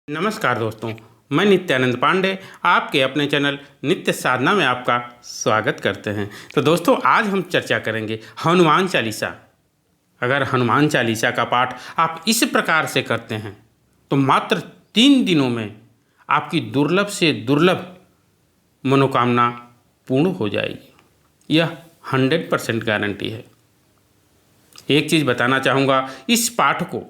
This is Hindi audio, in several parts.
नमस्कार दोस्तों, मैं नित्यानंद पांडे आपके अपने चैनल नित्य साधना में आपका स्वागत करते हैं। तो दोस्तों, आज हम चर्चा करेंगे हनुमान चालीसा। अगर हनुमान चालीसा का पाठ आप इस प्रकार से करते हैं तो मात्र 3 दिनों में आपकी दुर्लभ से दुर्लभ मनोकामना पूर्ण हो जाएगी। यह 100% गारंटी है। एक चीज़ बताना चाहूँगा, इस पाठ को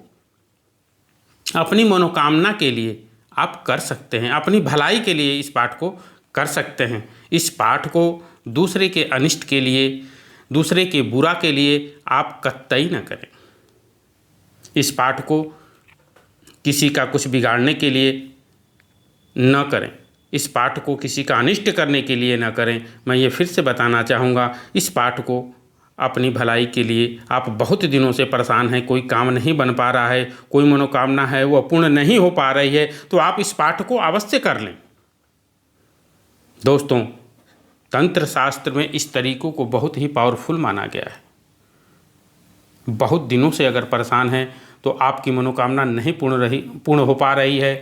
अपनी मनोकामना के लिए आप कर सकते हैं, अपनी भलाई के लिए इस पाठ को कर सकते हैं। इस पाठ को दूसरे के अनिष्ट के लिए, दूसरे के बुरा के लिए आप कतई न करें। इस पाठ को किसी का कुछ बिगाड़ने के लिए न करें, इस पाठ को किसी का अनिष्ट करने के लिए न करें। मैं ये फिर से बताना चाहूँगा, इस पाठ को अपनी भलाई के लिए, आप बहुत दिनों से परेशान हैं, कोई काम नहीं बन पा रहा है, कोई मनोकामना है वो पूर्ण नहीं हो पा रही है, तो आप इस पाठ को अवश्य कर लें। दोस्तों, तंत्र शास्त्र में इस तरीकों को बहुत ही पावरफुल माना गया है। बहुत दिनों से अगर परेशान हैं तो आपकी मनोकामना नहीं पूर्ण हो पा रही है,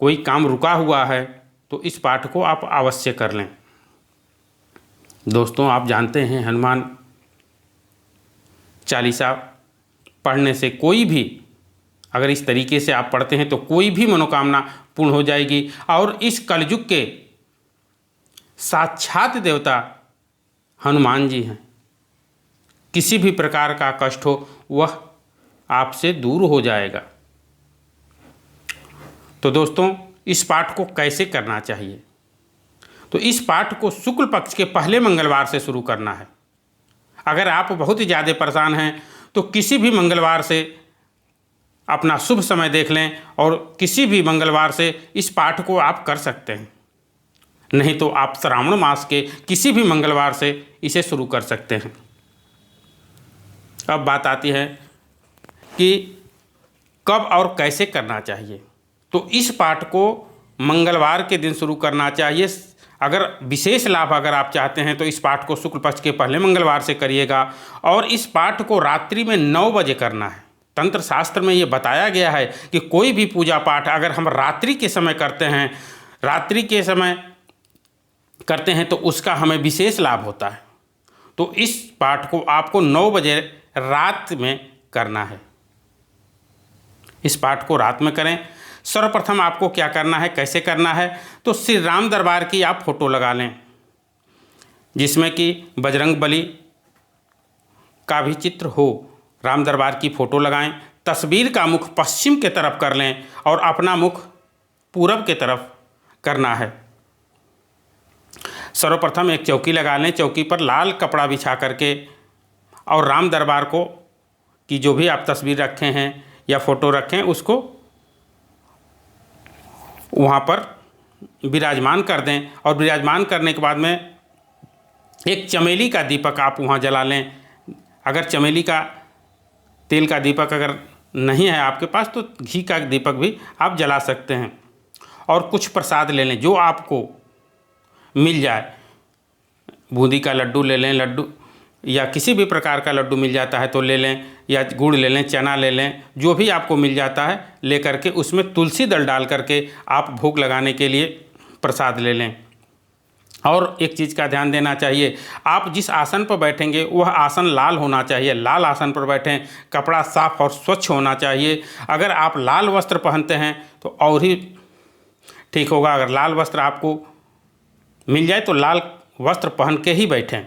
कोई काम रुका हुआ है, तो इस पाठ को आप अवश्य कर लें। दोस्तों, आप जानते हैं हनुमान चालीसा पढ़ने से कोई भी, अगर इस तरीके से आप पढ़ते हैं तो कोई भी मनोकामना पूर्ण हो जाएगी। और इस कलयुग के साक्षात देवता हनुमान जी हैं। किसी भी प्रकार का कष्ट हो वह आपसे दूर हो जाएगा। तो दोस्तों, इस पाठ को कैसे करना चाहिए? तो इस पाठ को शुक्ल पक्ष के पहले मंगलवार से शुरू करना है। अगर आप बहुत ही ज़्यादा परेशान हैं तो किसी भी मंगलवार से अपना शुभ समय देख लें और किसी भी मंगलवार से इस पाठ को आप कर सकते हैं। नहीं तो आप श्रावण मास के किसी भी मंगलवार से इसे शुरू कर सकते हैं। अब बात आती है कि कब और कैसे करना चाहिए। तो इस पाठ को मंगलवार के दिन शुरू करना चाहिए। अगर विशेष लाभ अगर आप चाहते हैं तो इस पाठ को शुक्ल पक्ष के पहले मंगलवार से करिएगा और इस पाठ को रात्रि में 9 बजे करना है। तंत्र शास्त्र में ये बताया गया है कि कोई भी पूजा पाठ अगर हम रात्रि के समय करते हैं, तो उसका हमें विशेष लाभ होता है। तो इस पाठ को आपको 9 बजे रात में करना है। इस पाठ को रात में करें। सर्वप्रथम आपको क्या करना है, कैसे करना है, तो श्री राम दरबार की आप फोटो लगा लें, जिसमें कि बजरंग बली का भी चित्र हो। राम दरबार की फ़ोटो लगाएं। तस्वीर का मुख पश्चिम के तरफ कर लें और अपना मुख पूरब के तरफ करना है। सर्वप्रथम एक चौकी लगा लें। चौकी पर लाल कपड़ा बिछा करके और राम दरबार को की जो भी आप तस्वीर रखे हैं या फ़ोटो रखें उसको वहाँ पर विराजमान कर दें। और विराजमान करने के बाद में एक चमेली का दीपक आप वहाँ जला लें। अगर चमेली का तेल का दीपक अगर नहीं है आपके पास तो घी का दीपक भी आप जला सकते हैं। और कुछ प्रसाद ले लें जो आपको मिल जाए। बूंदी का लड्डू ले लें, लड्डू या किसी भी प्रकार का लड्डू मिल जाता है तो ले लें, या गुड़ ले लें, चना ले लें, जो भी आपको मिल जाता है ले करके उसमें तुलसी दल डाल करके आप भोग लगाने के लिए प्रसाद ले लें। और एक चीज़ का ध्यान देना चाहिए, आप जिस आसन पर बैठेंगे वह आसन लाल होना चाहिए। लाल आसन पर बैठें, कपड़ा साफ और स्वच्छ होना चाहिए। अगर आप लाल वस्त्र पहनते हैं तो और ही ठीक होगा। अगर लाल वस्त्र आपको मिल जाए तो लाल वस्त्र पहन के ही बैठें।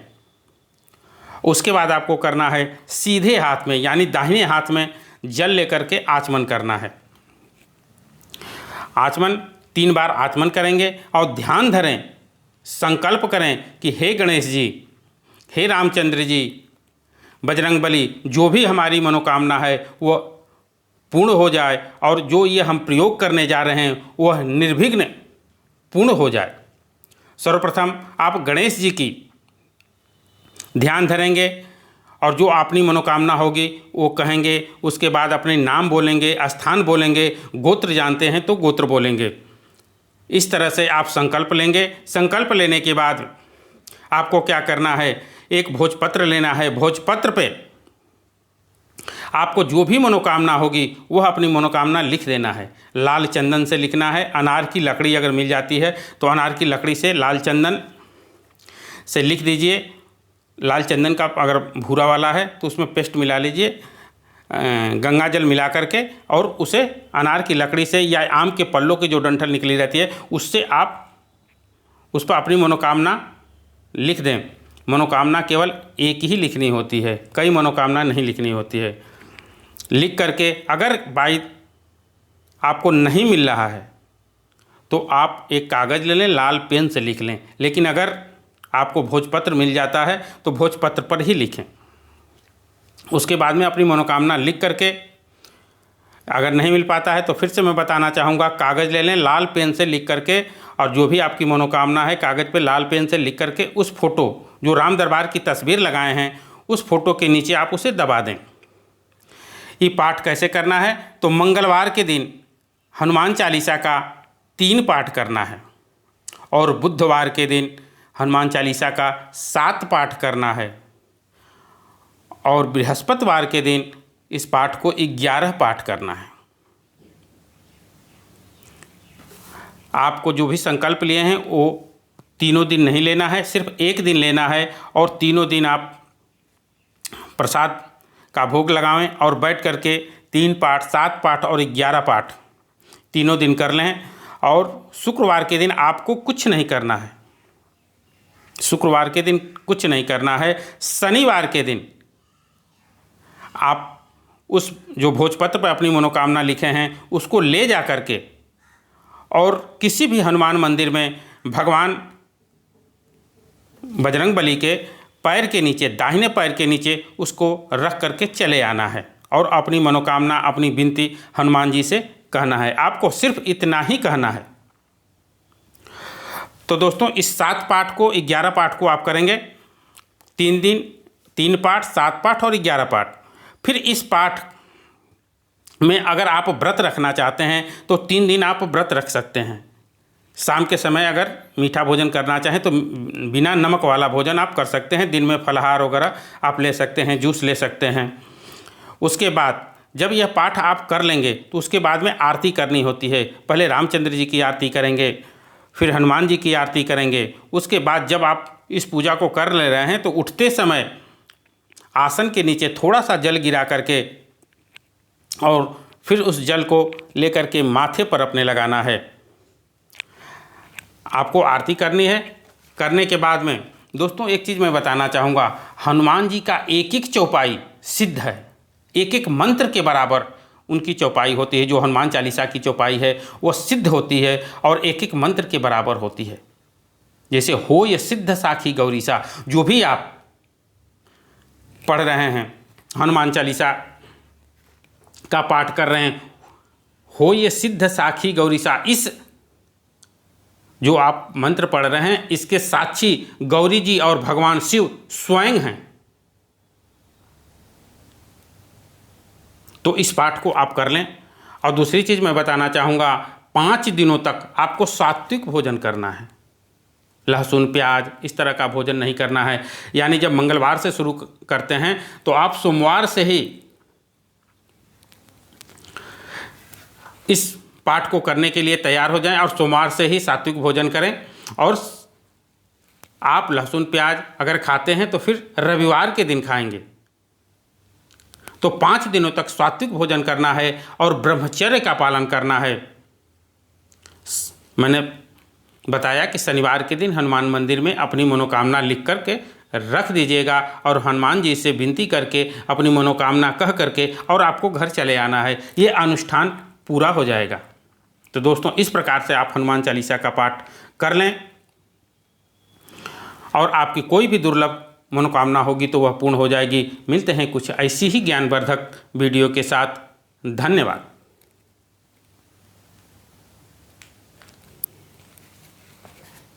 उसके बाद आपको करना है सीधे हाथ में यानी दाहिने हाथ में जल लेकर के आचमन करना है। आचमन 3 बार आचमन करेंगे और ध्यान धरें, संकल्प करें कि हे गणेश जी, हे रामचंद्र जी, बजरंग बली, जो भी हमारी मनोकामना है वह पूर्ण हो जाए और जो ये हम प्रयोग करने जा रहे हैं वह निर्विघ्न पूर्ण हो जाए। सर्वप्रथम आप गणेश जी की ध्यान धरेंगे और जो अपनी मनोकामना होगी वो कहेंगे। उसके बाद अपने नाम बोलेंगे, स्थान बोलेंगे, गोत्र जानते हैं तो गोत्र बोलेंगे। इस तरह से आप संकल्प लेंगे। संकल्प लेने के बाद आपको क्या करना है, एक भोजपत्र लेना है। भोजपत्र पे आपको जो भी मनोकामना होगी वह अपनी मनोकामना लिख देना है। लाल चंदन से लिखना है। अनार की लकड़ी अगर मिल जाती है तो अनार की लकड़ी से लाल चंदन से लिख दीजिए। लाल चंदन का अगर भूरा वाला है तो उसमें पेस्ट मिला लीजिए, गंगा जल मिला करके, और उसे अनार की लकड़ी से या आम के पल्लों की जो डंठल निकली रहती है उससे आप उस पर अपनी मनोकामना लिख दें। मनोकामना केवल एक ही लिखनी होती है, कई मनोकामना नहीं लिखनी होती है। लिख करके अगर बाई आपको नहीं मिल रहा है तो आप एक कागज़ ले लें, लाल पेन से लिख लें। लेकिन अगर आपको भोजपत्र मिल जाता है तो भोजपत्र पर ही लिखें। उसके बाद में अपनी मनोकामना लिख करके, अगर नहीं मिल पाता है तो फिर से मैं बताना चाहूँगा, कागज़ ले लें, लाल पेन से लिख करके, और जो भी आपकी मनोकामना है कागज़ पे लाल पेन से लिख करके उस फोटो जो राम दरबार की तस्वीर लगाए हैं उस फोटो के नीचे आप उसे दबा दें। ये पाठ कैसे करना है? तो मंगलवार के दिन हनुमान चालीसा का 3 पाठ करना है और बुधवार के दिन हनुमान चालीसा का 7 पाठ करना है और बृहस्पतिवार के दिन इस पाठ को 11 पाठ करना है। आपको जो भी संकल्प लिए हैं वो तीनों दिन नहीं लेना है, सिर्फ एक दिन लेना है और तीनों दिन आप प्रसाद का भोग लगावें और बैठ करके 3 पाठ, 7 पाठ और 11 पाठ तीनों दिन कर लें। और शुक्रवार के दिन आपको कुछ नहीं करना है, शुक्रवार के दिन कुछ नहीं करना है। शनिवार के दिन आप उस जो भोजपत्र पर अपनी मनोकामना लिखे हैं उसको ले जा कर के और किसी भी हनुमान मंदिर में भगवान बजरंगबली के पैर के नीचे, दाहिने पैर के नीचे उसको रख करके चले आना है और अपनी मनोकामना, अपनी विनती हनुमान जी से कहना है। आपको सिर्फ इतना ही कहना है। तो दोस्तों, इस 7 पाठ को, 11 पाठ को आप करेंगे 3 दिन, 3 पाठ, 7 पाठ और 11 पाठ। फिर इस पाठ में अगर आप व्रत रखना चाहते हैं तो 3 दिन आप व्रत रख सकते हैं। शाम के समय अगर मीठा भोजन करना चाहें तो बिना नमक वाला भोजन आप कर सकते हैं। दिन में फलाहार वगैरह आप ले सकते हैं, जूस ले सकते हैं। उसके बाद जब यह पाठ आप कर लेंगे तो उसके बाद में आरती करनी होती है। पहले रामचंद्र जी की आरती करेंगे, फिर हनुमान जी की आरती करेंगे। उसके बाद जब आप इस पूजा को कर ले रहे हैं तो उठते समय आसन के नीचे थोड़ा सा जल गिरा करके और फिर उस जल को लेकर के माथे पर अपने लगाना है। आपको आरती करनी है। करने के बाद में दोस्तों एक चीज़ मैं बताना चाहूँगा, हनुमान जी का एक एक चौपाई सिद्ध है, एक एक मंत्र के बराबर उनकी चौपाई होती है। जो हनुमान चालीसा की चौपाई है वो सिद्ध होती है और एक एक मंत्र के बराबर होती है। जैसे हो ये सिद्ध साखी गौरीसा, जो भी आप पढ़ रहे हैं, हनुमान चालीसा का पाठ कर रहे हैं, हो ये सिद्ध साखी गौरीसा, इस जो आप मंत्र पढ़ रहे हैं इसके साक्षी गौरी जी और भगवान शिव स्वयं हैं। तो इस पाठ को आप कर लें। और दूसरी चीज़ मैं बताना चाहूँगा, 5 दिनों तक आपको सात्विक भोजन करना है। लहसुन, प्याज इस तरह का भोजन नहीं करना है। यानी जब मंगलवार से शुरू करते हैं तो आप सोमवार से ही इस पाठ को करने के लिए तैयार हो जाएं और सोमवार से ही सात्विक भोजन करें। और आप लहसुन प्याज अगर खाते हैं तो फिर रविवार के दिन खाएंगे। तो 5 दिनों तक सात्विक भोजन करना है और ब्रह्मचर्य का पालन करना है। मैंने बताया कि शनिवार के दिन हनुमान मंदिर में अपनी मनोकामना लिख करके रख दीजिएगा और हनुमान जी से विनती करके अपनी मनोकामना कह करके और आपको घर चले आना है। ये अनुष्ठान पूरा हो जाएगा। तो दोस्तों, इस प्रकार से आप हनुमान चालीसा का पाठ कर लें और आपकी कोई भी दुर्लभ मनोकामना होगी तो वह पूर्ण हो जाएगी। मिलते हैं कुछ ऐसी ही ज्ञानवर्धक वीडियो के साथ। धन्यवाद।